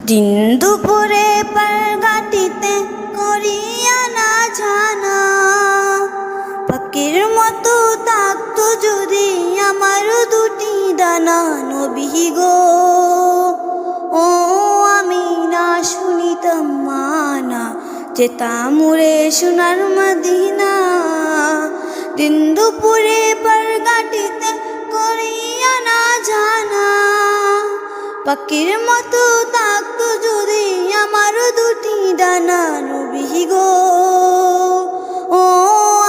দিন দুপুরে পারগাটিতে করিয়া না জানা, পাখির মতো থাকতো যদি আমারও দুটি ডানা। নবী গো, ও আমি না শুনিতাম মানা, যেতাম উড়ে সোনার মদিনা। দিন দুপুরে পারগাটিতে করিয়া না জানা, পাখির মতো থাকতো যদি আমারও দুটি ডানা। নবী গো, ও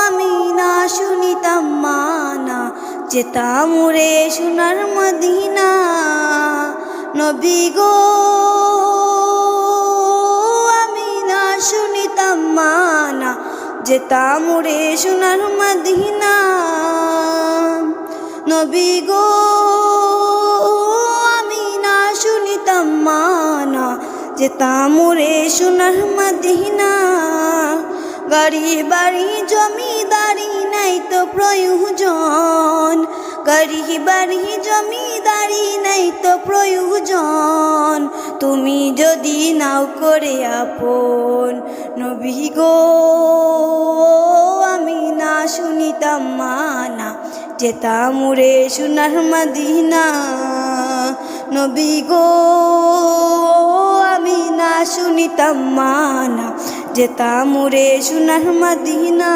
আমি না শুনিতাম মানা, যেতাম উড়ে সোনার মদিনা। নবী গো, আমি না শুনিতাম মানা, যেতাম উড়ে সোনার মদিনা। নবী গো, মানা, যেতাম উড়ে সোনার মদিনা। গাড়ি বাড়ি জমিদারি নাই তো প্রয়োজন, গাড়ি বাড়ি জমিদারি নাই তো প্রয়োজন, তুমি যদি নাও করে আপন। নবী গো, আমি না শুনিতাম মানা, যেতাম উড়ে সোনার মদিনা। নবী গো, আমি না শুনিতাম মানা, যেতাম উড়ে সোনার মদিনা।